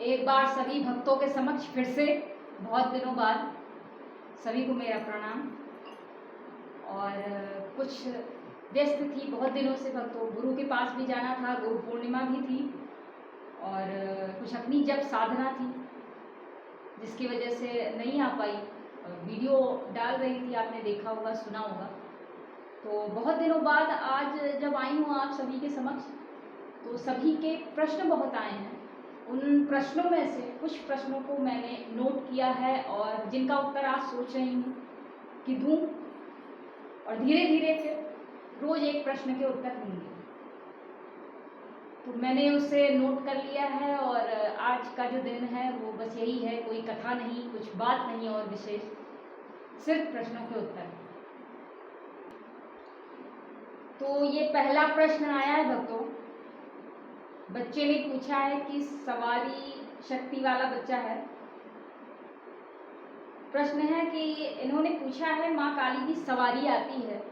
एक बार सभी भक्तों के समक्ष फिर से बहुत दिनों बाद सभी को मेरा प्रणाम। और कुछ व्यस्त थी बहुत दिनों से, भक्तों गुरु के पास भी जाना था, गुरु पूर्णिमा भी थी और कुछ अपनी जब साधना थी जिसकी वजह से नहीं आ पाई। वीडियो डाल रही थी, आपने देखा होगा, सुना होगा। तो बहुत दिनों बाद आज जब आई हूँ आप सभी के समक्ष, तो सभी के प्रश्न बहुत आए हैं। उन प्रश्नों में से कुछ प्रश्नों को मैंने नोट किया है और जिनका उत्तर आज सोच रही हूँ कि दूँ, और धीरे धीरे फिर रोज एक प्रश्न के उत्तर दूँगी। तो मैंने उसे नोट कर लिया है और आज का जो दिन है वो बस यही है, कोई कथा नहीं, कुछ बात नहीं और विशेष, सिर्फ प्रश्नों के उत्तर। तो ये पहला प्रश्न आया है भक्तों, बच्चे ने पूछा है कि सवारी शक्ति वाला बच्चा है। प्रश्न है कि इन्होंने पूछा है माँ काली की सवारी आती है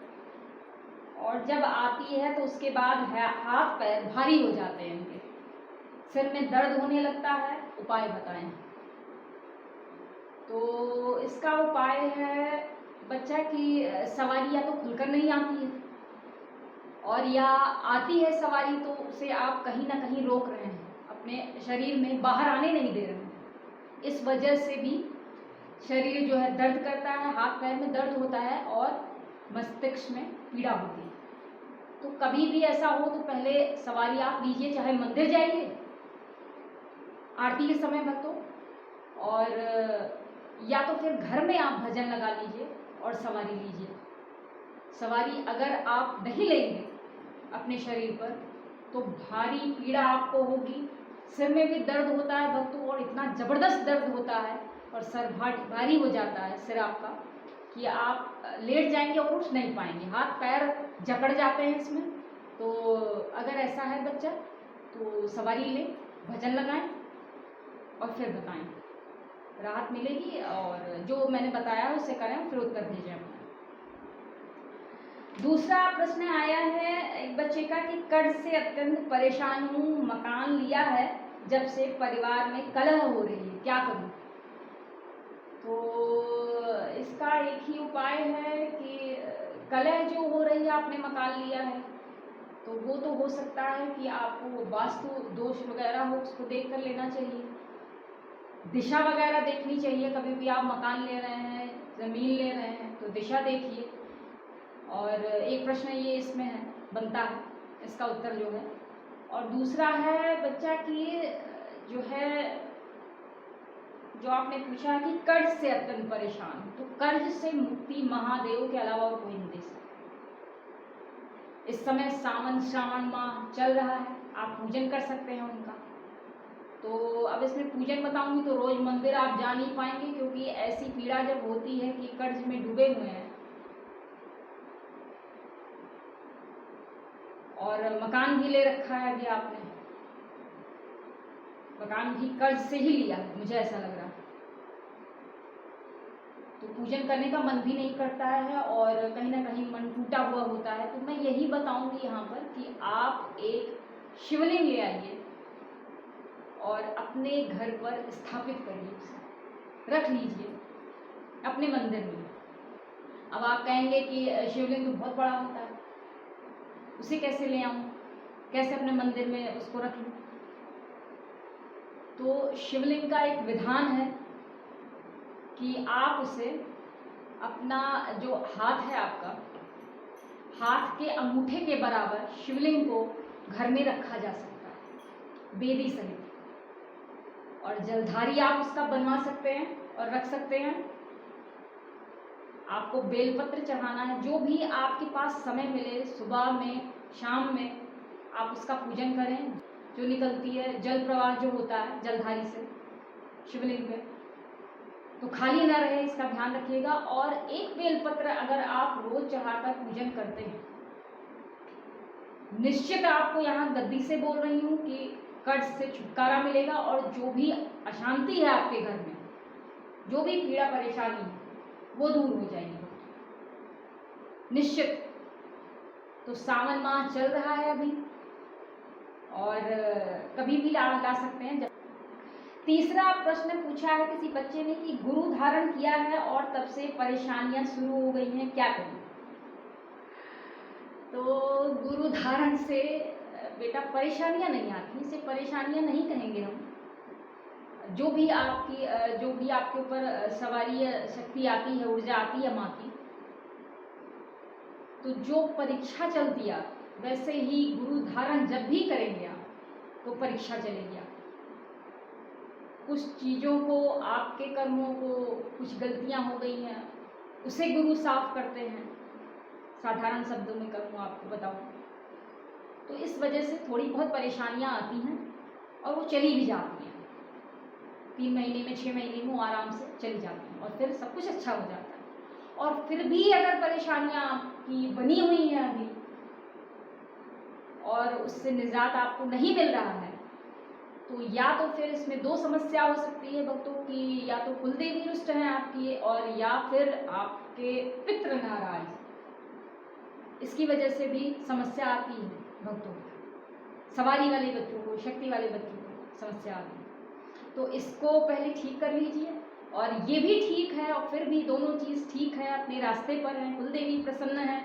और जब आती है तो उसके बाद हाथ पैर भारी हो जाते हैं, इनके सिर में दर्द होने लगता है, उपाय बताएं। तो इसका उपाय है बच्चा की सवारी या तो खुलकर नहीं आती है और या आती है सवारी तो उसे आप कहीं ना कहीं रोक रहे हैं, अपने शरीर में बाहर आने नहीं दे रहे हैं। इस वजह से भी शरीर जो है दर्द करता है, हाथ पैर में दर्द होता है और मस्तिष्क में पीड़ा होती है। तो कभी भी ऐसा हो तो पहले सवारी आप लीजिए, चाहे मंदिर जाइए आरती के समय भक्तों, और या तो फिर घर में आप भजन लगा लीजिए और सवारी लीजिए। सवारी अगर आप नहीं लेंगे अपने शरीर पर तो भारी पीड़ा आपको होगी, सिर में भी दर्द होता है भक्तों, और इतना ज़बरदस्त दर्द होता है और सर भारी हो जाता है सिर आपका कि आप लेट जाएंगे और उठ नहीं पाएंगे, हाथ पैर जकड़ जाते हैं इसमें। तो अगर ऐसा है बच्चा तो सवारी लें, भजन लगाएं और फिर बताएं, राहत मिलेगी। और जो मैंने बताया उसे करें, फिर उत्तर भेजें अपना। दूसरा प्रश्न आया है एक बच्चे का कि कर्ज से अत्यंत परेशान हूँ, मकान लिया है, जब से परिवार में कलह हो रही है, क्या करूँ? तो इसका एक ही उपाय है कि कलह जो हो रही है, आपने मकान लिया है तो वो तो हो सकता है कि आपको वास्तु दोष वगैरह हो, उसको देख कर लेना चाहिए, दिशा वगैरह देखनी चाहिए। कभी भी आप मकान ले रहे हैं, ज़मीन ले रहे हैं तो दिशा देखिए। और एक प्रश्न ये इसमें है, बनता है इसका उत्तर जो है। और दूसरा है बच्चा की जो है, जो आपने पूछा कि कर्ज से अत्यंत परेशान, तो कर्ज से मुक्ति महादेव के अलावा और कोई नहीं दे सकता। इस समय श्रावण माह चल रहा है, आप पूजन कर सकते हैं उनका। तो अब इसमें पूजन बताऊंगी तो रोज मंदिर आप जा नहीं पाएंगे, क्योंकि ऐसी पीड़ा जब होती है कि कर्ज में डूबे हुए हैं और मकान भी ले रखा है अभी आपने, मकान भी कर्ज से ही लिया है, मुझे ऐसा लग रहा है, तो पूजन करने का मन भी नहीं करता है और कहीं ना कहीं मन टूटा हुआ होता है। तो मैं यही बताऊंगी यहाँ पर कि आप एक शिवलिंग ले आइए और अपने घर पर स्थापित करिए, उसे रख लीजिए अपने मंदिर में। अब आप कहेंगे कि शिवलिंग तो बहुत बड़ा होता है, उसे कैसे ले आऊँ, कैसे अपने मंदिर में उसको रख लूँ? तो शिवलिंग का एक विधान है कि आप उसे अपना जो हाथ है, आपका हाथ के अंगूठे के बराबर शिवलिंग को घर में रखा जा सकता है, बेदी सहित। और जलधारी आप उसका बनवा सकते हैं और रख सकते हैं। आपको बेलपत्र चढ़ाना है, जो भी आपके पास समय मिले, सुबह में, शाम में आप उसका पूजन करें। जो निकलती है जल प्रवाह जो होता है जलधारी से शिवलिंग पे, तो खाली ना रहे, इसका ध्यान रखिएगा। और एक बेलपत्र अगर आप रोज चढ़ाकर पूजन करते हैं, निश्चित आपको यहाँ गद्दी से बोल रही हूँ कि कर्ज से छुटकारा मिलेगा और जो भी अशांति है आपके घर में, जो भी पीड़ा परेशानी है, वो दूर हो जाएगी निश्चित। तो सावन माह चल रहा है अभी और कभी भी ला सकते हैं। तीसरा प्रश्न पूछा है किसी बच्चे ने कि गुरु धारण किया है और तब से परेशानियां शुरू हो गई हैं, क्या करें? तो गुरु धारण से बेटा परेशानियां नहीं आती, इसे परेशानियां नहीं कहेंगे हम। जो भी आपके ऊपर सवारी शक्ति आती है, ऊर्जा आती है माँ की, तो जो परीक्षा चलती है वैसे ही गुरु धारण जब भी करेंगे आप तो परीक्षा चलेगी। आप कुछ चीज़ों को, आपके कर्मों को, कुछ गलतियां हो गई हैं उसे गुरु साफ करते हैं। साधारण शब्दों में करूँ आपको बताऊँ तो इस वजह से थोड़ी बहुत परेशानियां आती हैं और वो चली भी जाती हैं। 3 महीने में, 6 महीने में वो आराम से चली जाती हैं और फिर सब कुछ अच्छा हो जाता है। और फिर भी अगर परेशानियां आपकी बनी हुई हैं अभी और उससे निजात आपको नहीं मिल रहा है, तो या तो फिर इसमें 2 समस्या हो सकती है भक्तों की, या तो कुलदेवी रुष्ट हैं आपकी और या फिर आपके पितृ नाराज, इसकी वजह से भी समस्या आती है भक्तों को। सवारी वाले बच्चों को, शक्ति वाले बच्चों को समस्या आती है, तो इसको पहले ठीक कर लीजिए। और ये भी ठीक है और फिर भी दोनों चीज़ ठीक है, अपने रास्ते पर हैं, कुलदेवी प्रसन्न है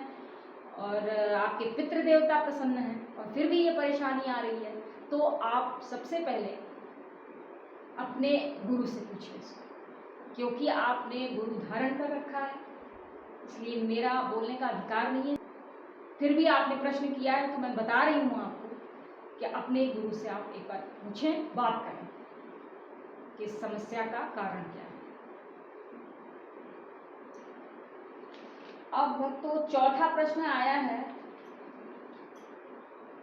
और आपके पितृ देवता प्रसन्न हैं, और फिर भी ये परेशानी आ रही है, तो आप सबसे पहले अपने गुरु से पूछिए इसको, क्योंकि आपने गुरु धारण कर रखा है, इसलिए मेरा बोलने का अधिकार नहीं है। फिर भी आपने प्रश्न किया है तो मैं बता रही हूँ आपको कि अपने गुरु से आप एक बार पूछें, बात करें कि इस समस्या का कारण क्या है। अब भक्तों चौथा प्रश्न आया है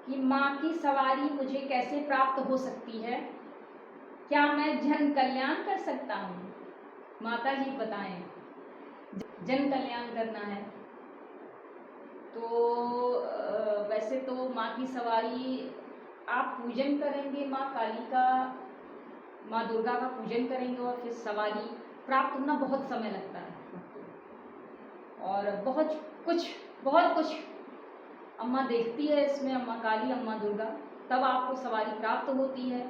कि माँ की सवारी मुझे कैसे प्राप्त हो सकती है? क्या मैं जन कल्याण कर सकता हूँ? माता जी बताएं। जन कल्याण करना है तो वैसे तो माँ की सवारी आप पूजन करेंगे, माँ काली का, माँ दुर्गा का पूजन करेंगे और फिर सवारी प्राप्त होना बहुत समय लगता है और बहुत कुछ अम्मा देखती है इसमें, अम्मा काली, अम्मा दुर्गा, तब आपको सवारी प्राप्त होती है।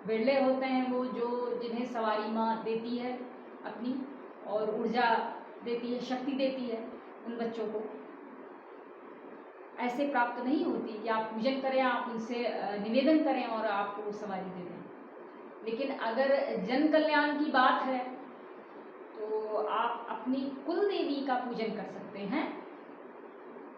बिरले होते हैं वो जो जिन्हें सवारी माँ देती है अपनी और ऊर्जा देती है, शक्ति देती है उन बच्चों को। ऐसे प्राप्त नहीं होती कि आप पूजन करें, आप उनसे निवेदन करें और आपको वो सवारी दे दें। लेकिन अगर जन कल्याण की बात है तो आप अपनी कुल देवी का पूजन कर सकते हैं,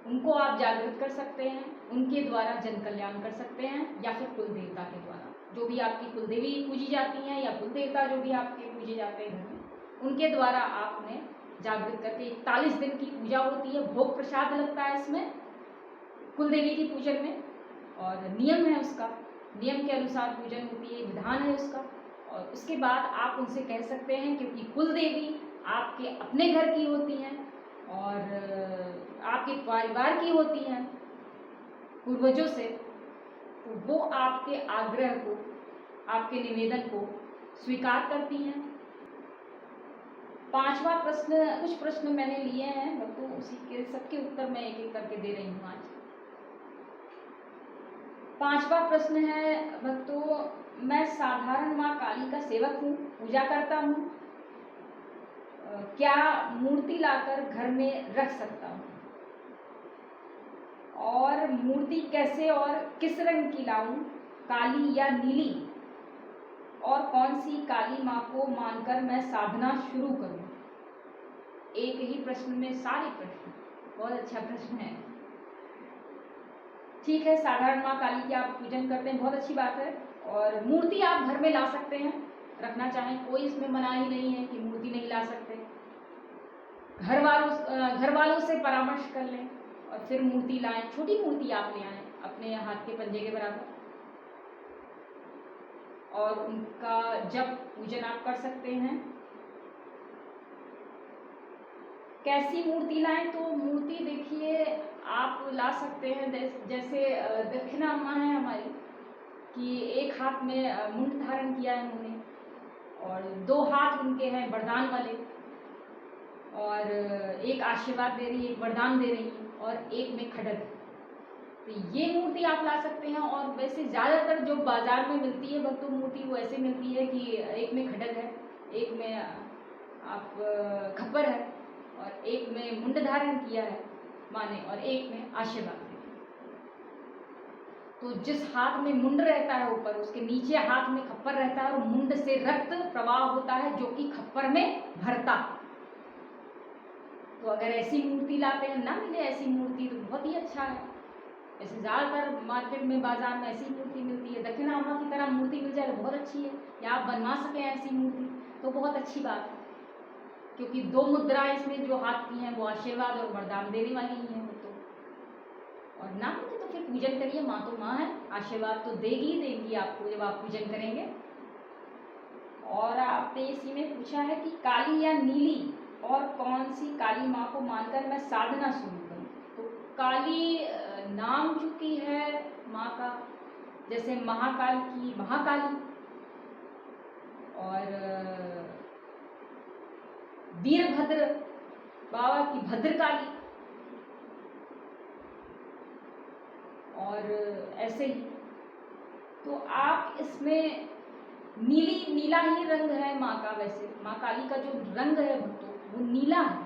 उनको आप जागृत कर सकते हैं, उनके द्वारा जन कल्याण कर सकते हैं, या फिर कुल देवता के द्वारा, जो भी आपकी कुल देवी पूजी जाती हैं या कुल देवता जो भी आपके पूजे जाते हैं घर में, उनके द्वारा आप उन्हें जागृत करके 41 दिन की पूजा होती है, भोग प्रसाद लगता है इसमें कुल देवी की पूजन में, और नियम है उसका, नियम के अनुसार पूजन होती है, विधान है उसका। और उसके बाद आप उनसे कह सकते हैं, क्योंकि कुल देवी आपके अपने घर की होती हैं और आपके परिवार की होती हैं पूर्वजों से, तो वो आपके आग्रह को, आपके निवेदन को स्वीकार करती हैं। 5वां प्रश्न, कुछ प्रश्न मैंने लिए हैं भक्तों, उसी के सबके उत्तर मैं एक एक करके दे रही हूँ आज। 5वां प्रश्न है भक्तों, मैं साधारण माँ काली का सेवक हूँ, पूजा करता हूँ, क्या मूर्ति लाकर घर में रख सकता हूँ? और मूर्ति कैसे और किस रंग की लाऊं, काली या नीली? और कौन सी काली माँ को मानकर मैं साधना शुरू करूं? एक ही प्रश्न में सारे प्रश्न, बहुत अच्छा प्रश्न है। ठीक है, साधारण माँ काली की आप पूजन करते हैं, बहुत अच्छी बात है। और मूर्ति आप घर में ला सकते हैं, रखना चाहें, कोई इसमें मनाही नहीं है कि मूर्ति नहीं ला सकते। घर वालों से परामर्श कर लें और फिर मूर्ति लाएं, छोटी मूर्ति आप ले आएं अपने हाथ के पंजे के बराबर, और उनका जब पूजन आप कर सकते हैं। कैसी मूर्ति लाएं? तो मूर्ति देखिए आप ला सकते हैं, जैसे दक्षिणा अम्मा है हमारी, कि एक हाथ में मुंड धारण किया है उन्होंने और 2 हाथ उनके हैं वरदान वाले, और एक आशीर्वाद दे रही है, एक वरदान दे रही है, और एक में खड्ग। तो ये मूर्ति आप ला सकते हैं। और वैसे ज़्यादातर जो बाज़ार में मिलती है भक्तों मूर्ति, वो ऐसे मिलती है कि एक में खड्ग है, एक में आप खप्पर है, और एक में मुंड धारण किया है माँ ने, और एक में आशीर्वाद है। तो जिस हाथ में मुंड रहता है ऊपर, उसके नीचे हाथ में खप्पर रहता है, और मुंड से रक्त प्रवाह होता है जो कि खप्पर में भरता। तो अगर ऐसी मूर्ति लाते हैं, ना मिले ऐसी मूर्ति, तो बहुत ही अच्छा है। ऐसे ज़्यादातर मार्केट में बाजार में ऐसी मूर्ति मिलती है। दक्षिणामा की तरह मूर्ति मिल जाए तो बहुत अच्छी है, या आप बनवा सकें ऐसी मूर्ति तो बहुत अच्छी बात है, क्योंकि 2 मुद्रा इसमें जो हाथ की हैं वो आशीर्वाद और वरदान देने वाली ही हैं। तो और ना मिले तो फिर पूजन करिए, माँ तो माँ है, आशीर्वाद तो देगी ही देगी आपको जब आप पूजन करेंगे। और आपने इसी में पूछा है कि काली या नीली और कौन सी काली माँ को मानकर मैं साधना शुरू करूँ। तो काली नाम चुकी है माँ का, जैसे महाकाल की महाकाली, और वीरभद्र बाबा की भद्रकाली, और ऐसे ही। तो आप इसमें नीला ही रंग है माँ का। वैसे माँ काली का जो रंग है वो नीला है।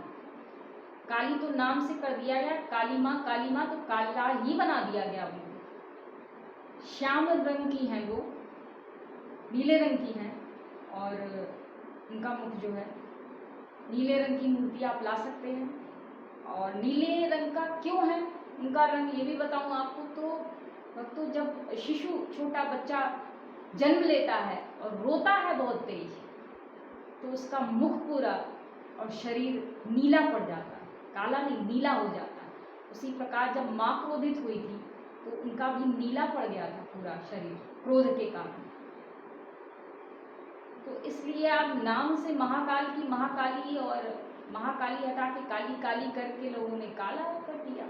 काली तो नाम से कर दिया गया, काली माँ तो काला ही बना दिया गया। वो श्याम रंग की हैं, वो नीले रंग की हैं, और उनका मुख जो है नीले रंग की मूर्ति आप ला सकते हैं। और नीले रंग का क्यों है उनका रंग, ये भी बताऊँ आपको। तो जब शिशु छोटा बच्चा जन्म लेता है और रोता है बहुत तेज, तो उसका मुख पूरा और शरीर नीला पड़ जाता है, काला नहीं नीला हो जाता है। उसी प्रकार जब माँ क्रोधित हुई थी तो उनका भी नीला पड़ गया था पूरा शरीर क्रोध के कारण। तो इसलिए आप नाम से महाकाल की महाकाली और महाकाली हटा के काली काली करके लोगों ने काला कर दिया।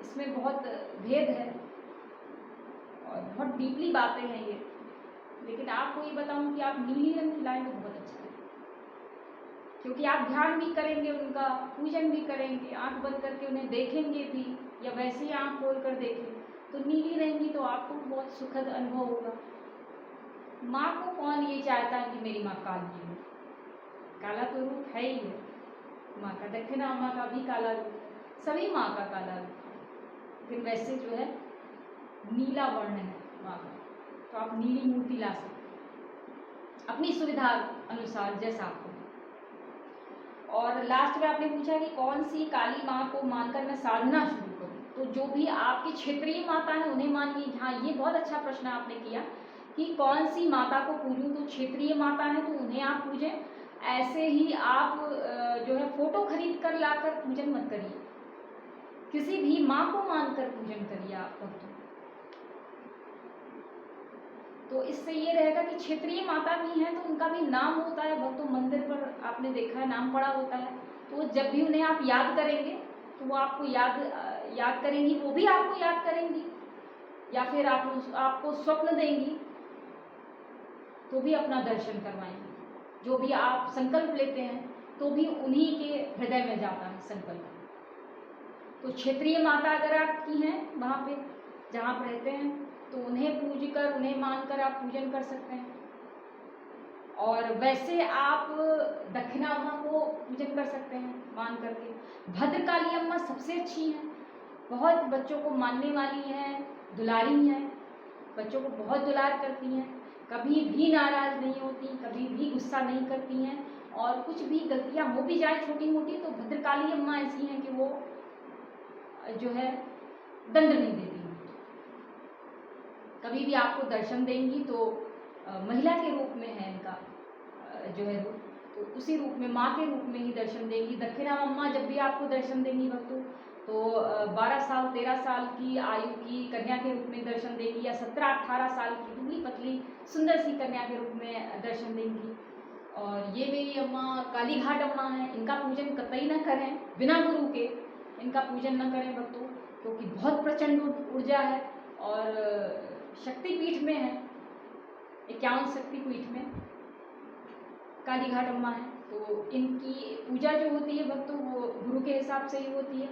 इसमें बहुत भेद है और बहुत डीपली बातें हैं ये। लेकिन आपको ये बताऊं कि आप नीली रंग खिलाएं तो बहुत अच्छा है, क्योंकि आप ध्यान भी करेंगे, उनका पूजन भी करेंगे, आंख बंद करके उन्हें देखेंगे भी, या वैसे ही आंख खोल कर देखें तो नीली रहेंगी तो आपको बहुत सुखद अनुभव होगा। माँ को कौन ये चाहता है कि मेरी माँ काली हो, काला तो रूप है ही है माँ का। दक्षिणामा का भी काला रूप, सभी माँ का काला रूप है, लेकिन वैसे जो है नीला वर्ण है माँ का। तो आप नीली मूर्ति ला सकते हैं अपनी सुविधा अनुसार जैसा आपको। और लास्ट में आपने पूछा कि कौन सी काली माँ को मानकर मैं साधना शुरू करूँ। तो जो भी आपकी क्षेत्रीय माता है उन्हें मानिए। हाँ, ये बहुत अच्छा प्रश्न आपने किया कि कौन सी माता को पूजूं। तो क्षेत्रीय माता है तो उन्हें आप पूजें। ऐसे ही आप जो है फोटो खरीद कर लाकर पूजन मत करिए, किसी भी माँ को मानकर पूजन करिए आप भक्तों। तो इससे ये रहेगा कि क्षेत्रीय माता भी हैं तो उनका भी नाम होता है भक्तों, मंदिर पर आपने देखा है नाम पड़ा होता है। तो जब भी उन्हें आप याद करेंगे तो वो आपको याद करेंगी, वो भी आपको याद करेंगी, या फिर आपको स्वप्न देंगी तो भी अपना दर्शन करवाएंगी। जो भी आप संकल्प लेते हैं तो भी उन्हीं के हृदय में जाता है संकल्प। तो क्षेत्रीय माता अगर आपकी हैं वहाँ पे जहाँ आप रहते हैं तो उन्हें पूज कर, उन्हें मानकर आप पूजन कर सकते हैं। और वैसे आप दक्षिणामा को पूजन कर सकते हैं मान करके। भद्रकाली अम्मा सबसे अच्छी हैं, बहुत बच्चों को मानने वाली हैं, दुलारी हैं, बच्चों को बहुत दुलार करती हैं, कभी भी नाराज नहीं होती, कभी भी गुस्सा नहीं करती हैं, और कुछ भी गलतियां हो भी जाए छोटी मोटी तो भद्रकाली अम्मा ऐसी हैं कि वो जो है दंड नहीं देती। कभी भी आपको दर्शन देंगी तो महिला के रूप में है इनका जो है रूप, तो उसी रूप में माँ के रूप में ही दर्शन देंगी। दक्षिणामा जब भी आपको दर्शन देंगी भक्तों तो 12 साल 13 साल की आयु की कन्या के रूप में दर्शन देंगी, या 17-18 साल की दुबली पतली सुंदर सी कन्या के रूप में दर्शन देंगी। और ये मेरी अम्मा काली घाट अम्मा है, इनका पूजन कतई न करें बिना गुरु के, इनका पूजन न करें भक्तों, क्योंकि बहुत प्रचंड ऊर्जा है और शक्तिपीठ में है, 51 शक्तिपीठ में काली घाट अम्मा है। तो इनकी पूजा जो होती है भक्तों वो गुरु के हिसाब से ही होती है।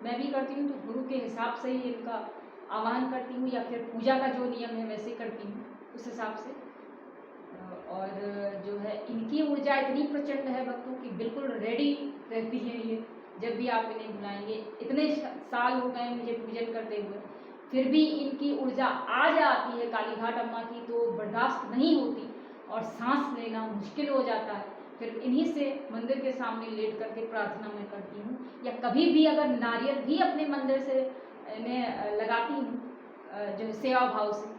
मैं भी करती हूँ तो गुरु के हिसाब से ही इनका आह्वान करती हूँ, या फिर पूजा का जो नियम है वैसे करती हूँ उस हिसाब से। और जो है इनकी ऊर्जा इतनी प्रचंड है भक्तों की, बिल्कुल रेडी रहती है ये जब भी आप इन्हें बुलाएंगे। इतने साल हो गए मुझे पूजन करते हुए, फिर भी इनकी ऊर्जा आ जाती है काली घाट अम्मा की तो बर्दाश्त नहीं होती और सांस लेना मुश्किल हो जाता है। फिर इन्हीं से मंदिर के सामने लेट करके प्रार्थना मैं करती हूँ, या कभी भी अगर नारियल भी अपने मंदिर से इन्हें लगाती हूँ जो सेवा भाव से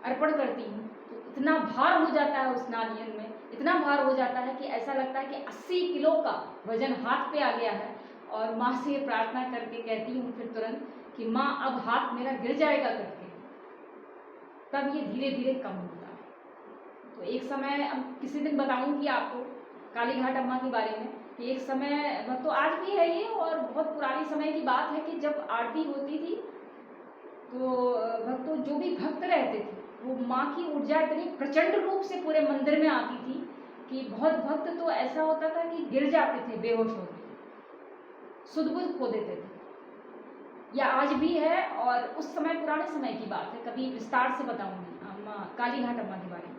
अर्पण करती हूँ, तो इतना भार हो जाता है उस नारियल में, इतना भार हो जाता है कि ऐसा लगता है कि 80 किलो का वजन हाथ पे आ गया है। और माँ से प्रार्थना करके कहती हूँ फिर तुरंत कि माँ अब हाथ मेरा गिर जाएगा करके, तब ये धीरे धीरे कम होता है। तो एक समय, अब किसी दिन बताऊंगी आपको काली घाट अम्मा के बारे में, कि एक समय तो आज भी है ये और बहुत पुराने समय की बात है कि जब आरती होती थी तो भक्तों जो भी भक्त रहते थे वो माँ की ऊर्जा इतनी प्रचंड रूप से पूरे मंदिर में आती थी कि बहुत भक्त तो ऐसा होता था कि गिर जाते थे, बेहोश होते थे, सुध-बुध खो देते थे। या आज भी है, और उस समय पुराने समय की बात है, कभी विस्तार से बताऊंगी अम्मा काली घाट अम्मा के बारे में।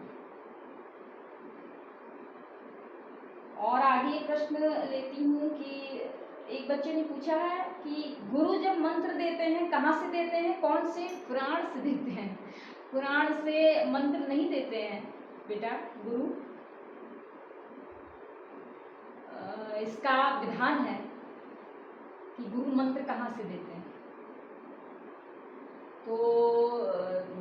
और आगे प्रश्न लेती हूँ कि एक बच्चे ने पूछा है कि गुरु जब मंत्र देते हैं कहाँ से देते हैं, कौन से पुराण से देते हैं? पुराण से मंत्र नहीं देते हैं बेटा गुरु, इसका विधान है कि गुरु मंत्र कहाँ से देते हैं। तो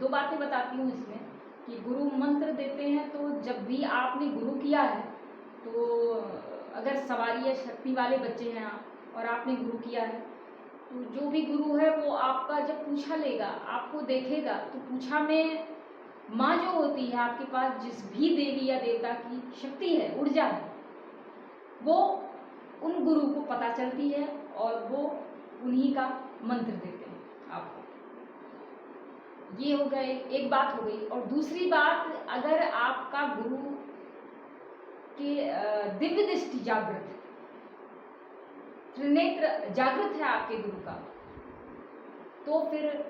दो बातें बताती हूँ इसमें कि गुरु मंत्र देते हैं तो जब भी आपने गुरु किया है, तो अगर सवारी या शक्ति वाले बच्चे हैं आप और आपने गुरु किया है, तो जो भी गुरु है वो आपका जब पूछा लेगा, आपको देखेगा, तो पूछा में माँ जो होती है आपके पास, जिस भी देवी या देवता की शक्ति है, ऊर्जा है, वो उन गुरु को पता चलती है और वो उन्हीं का मंत्र देते हैं आपको। ये हो गए, एक बात हो गई। और दूसरी बात, अगर आपका गुरु के दिव्य दृष्टि जागृत है, त्रिनेत्र जागृत है आपके गुरु का, तो फिर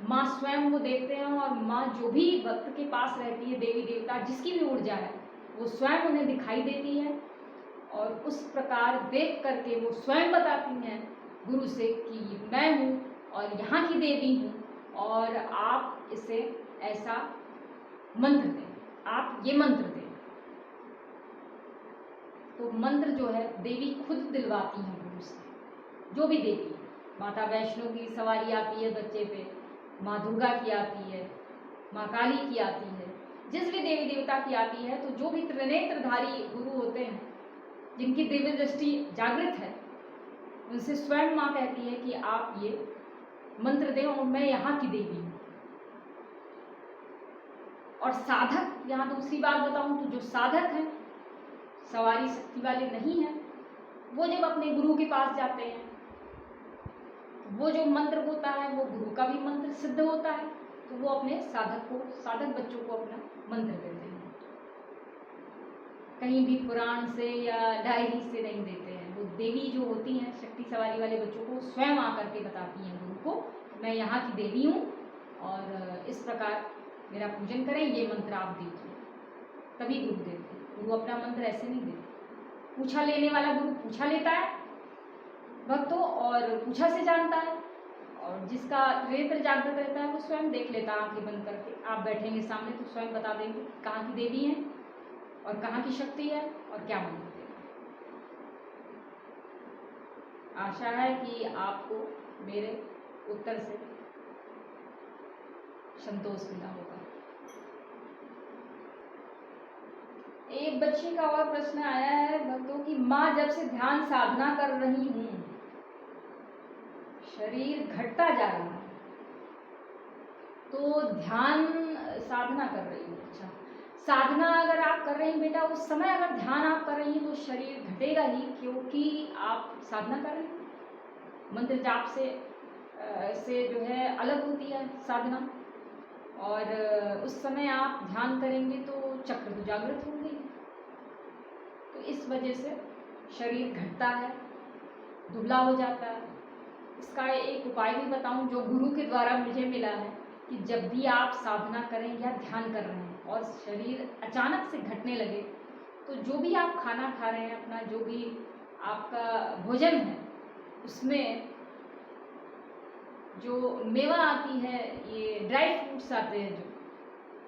माँ स्वयं वो देखते हैं और माँ जो भी भक्त के पास रहती है, देवी देवता जिसकी भी ऊर्जा है, वो स्वयं उन्हें दिखाई देती है और उस प्रकार देख करके वो स्वयं बताती हैं गुरु से कि मैं हूँ और यहाँ की देवी हूँ और आप इसे ऐसा मंत्र दें, आप ये मंत्र दें। तो मंत्र जो है देवी खुद दिलवाती हैं गुरु से, जो भी देवी। माता वैष्णो की सवारी आती है बच्चे पे, माँ दुर्गा की आती है, माँ काली की आती है, जिस भी देवी देवता की आती है, तो जो भी त्रिनेत्रधारी गुरु होते हैं जिनकी दिव्य दृष्टि जागृत है, उनसे स्वयं माँ कहती है कि आप ये मंत्र दें और मैं यहाँ की देवी हूँ। और साधक, यहाँ दूसरी बात बताऊं तो जो साधक हैं, सवारी शक्ति वाले नहीं हैं, वो जब अपने गुरु के पास जाते हैं, वो जो मंत्र होता है वो गुरु का भी मंत्र सिद्ध होता है, तो वो अपने साधक बच्चों को अपना मंत्र देते हैं। कहीं भी पुराण से या डायरी से नहीं देते हैं। वो देवी जो होती हैं, शक्ति सवारी वाले बच्चों को स्वयं आकर के बताती हैं गुरु को, मैं यहाँ की देवी हूँ और इस प्रकार मेरा पूजन करें, ये मंत्र आप दीजिए, तभी गुरु देते हैं। गुरु अपना मंत्र ऐसे नहीं देते। पूछा लेने वाला गुरु पूछा लेता है भक्तों और पूछा से जानता है, और जिसका नेत्र जागृत रहता है वो स्वयं देख लेता है आंखें बंद करके। आप बैठेंगे सामने तो स्वयं बता देंगे कहाँ की देवी है और कहाँ की शक्ति है और क्या मंत्र देना है। आशा है कि आपको मेरे उत्तर से संतोष मिला होगा। एक बच्चे का और प्रश्न आया है भक्तों की, माँ जब से ध्यान साधना कर रही हूँ शरीर घटता जा रहा है, तो ध्यान साधना कर रही हूँ। अच्छा, साधना अगर आप कर रही हैं बेटा, उस समय अगर ध्यान आप कर रही हैं तो शरीर घटेगा ही, क्योंकि आप साधना कर रही हैं। मंत्र जाप से जो है अलग होती है साधना, और उस समय आप ध्यान करेंगे तो चक्र तो जागृत होंगे, तो इस वजह से शरीर घटता है, दुबला हो जाता है, इसका एक उपाय भी बताऊं जो गुरु के द्वारा मुझे मिला है कि जब भी आप साधना करें या ध्यान कर रहे हैं और शरीर अचानक से घटने लगे, तो जो भी आप खाना खा रहे हैं, अपना जो भी आपका भोजन है, उसमें जो मेवा आती है, ये ड्राई फ्रूट्स आते हैं जो,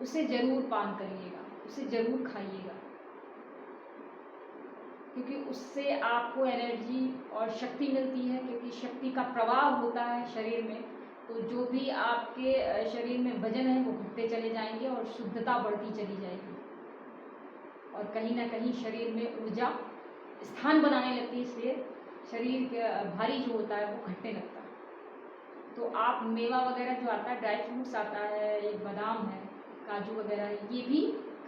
उसे ज़रूर पान करिएगा, उसे ज़रूर खाइएगा, क्योंकि उससे आपको एनर्जी और शक्ति मिलती है। क्योंकि शक्ति का प्रवाह होता है शरीर में, तो जो भी आपके शरीर में वजन है वो घटते चले जाएंगे और शुद्धता बढ़ती चली जाएगी, और कहीं ना कहीं शरीर में ऊर्जा स्थान बनाने लगती है, इसलिए शरीर भारी जो होता है वो घटने लगता है। तो आप मेवा वगैरह जो आता है, ड्राई फ्रूट्स आता है, ये बादाम है, काजू वगैरह, ये भी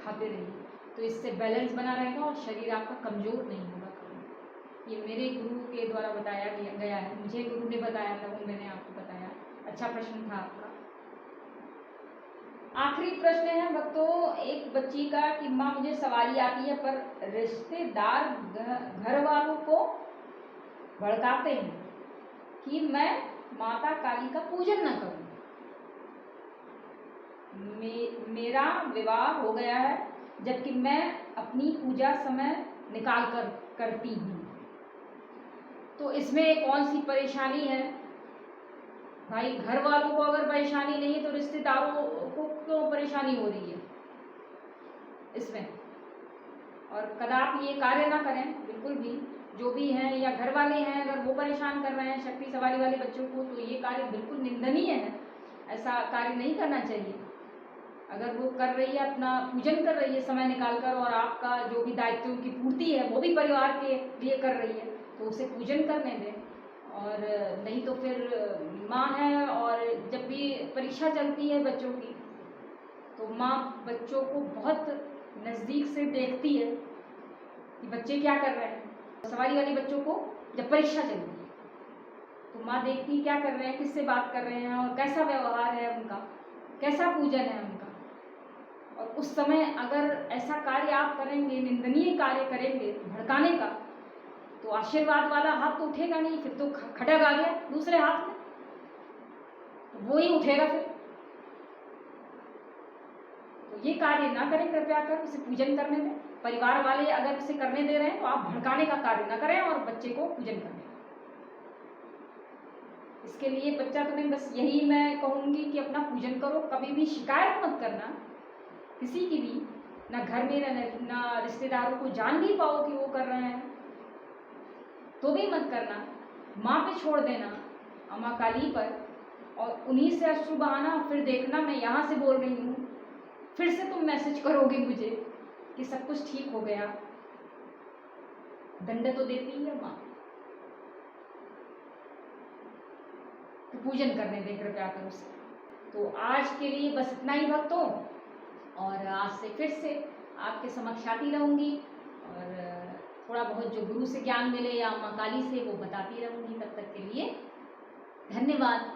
खाते रहिए, तो इससे बैलेंस बना रहेगा और शरीर आपका कमज़ोर नहीं होगा कभी। ये मेरे गुरु के द्वारा बताया गया है, मुझे गुरु ने बताया था, वो मैंने आपको बताया। अच्छा प्रश्न था आपका। आखिरी प्रश्न है भक्तों एक बच्ची का कि माँ मुझे सवारी आती है पर रिश्तेदार घर वालों को भड़काते हैं कि मैं माता काली का पूजन न करूं। मेरा विवाह हो गया है जबकि मैं अपनी पूजा समय निकाल कर करती हूँ, तो इसमें कौन सी परेशानी है भाई? घर वालों को अगर परेशानी नहीं है तो रिश्तेदारों को क्यों परेशानी हो रही है इसमें? और कदापि ये कार्य ना करें बिल्कुल भी, जो भी हैं या घर वाले हैं अगर वो परेशान कर रहे हैं शक्ति सवारी वाले बच्चों को, तो ये कार्य बिल्कुल निंदनीय है, ऐसा कार्य नहीं करना चाहिए। अगर वो कर रही है, अपना पूजन कर रही है समय निकालकर, और आपका जो भी दायित्वों की पूर्ति है वो भी परिवार के लिए कर रही है, तो उसे पूजन करने दें। और नहीं तो फिर माँ है और जब भी परीक्षा चलती है बच्चों की, तो माँ बच्चों को बहुत नज़दीक से देखती है कि बच्चे क्या कर रहे हैं। सवारी वाले बच्चों को जब परीक्षा चलती है तो माँ देखती है क्या कर रहे हैं, किससे बात कर रहे हैं और कैसा व्यवहार है उनका, कैसा पूजन है उनका। और उस समय अगर ऐसा कार्य आप करेंगे, निंदनीय कार्य करेंगे भड़काने का, तो आशीर्वाद वाला हाथ तो उठेगा नहीं, फिर तो खटक आ गया दूसरे हाथ में, तो वो ही उठेगा फिर। तो ये कार्य ना करें कृपया कर, उसे पूजन करने दें। परिवार वाले अगर उसे करने दे रहे हैं तो आप भड़काने का कार्य ना करें और बच्चे को पूजन करने दें। इसके लिए बच्चा तो नहीं, बस यही मैं कहूँगी कि अपना पूजन करो, कभी भी शिकायत मत करना किसी की भी, ना घर में ना रिश्तेदारों को, जान भी पाओ कि वो कर रहे हैं तो भी मत करना। माँ पे छोड़ देना, माँ काली पर, और उन्हीं से अश्रु बहाना। फिर देखना मैं यहाँ से बोल रही हूँ, फिर से तुम मैसेज करोगे मुझे कि सब कुछ ठीक हो गया। दंड तो देती ही है माँ, तो पूजन करने दे कृपया कर उसे। तो आज के लिए बस इतना ही भक्तों, और आज से फिर से आपके समक्ष आती रहूँगी, और थोड़ा बहुत जो गुरु से ज्ञान मिले या माँ काली से वो बताती रहूँगी। तब तक के लिए धन्यवाद।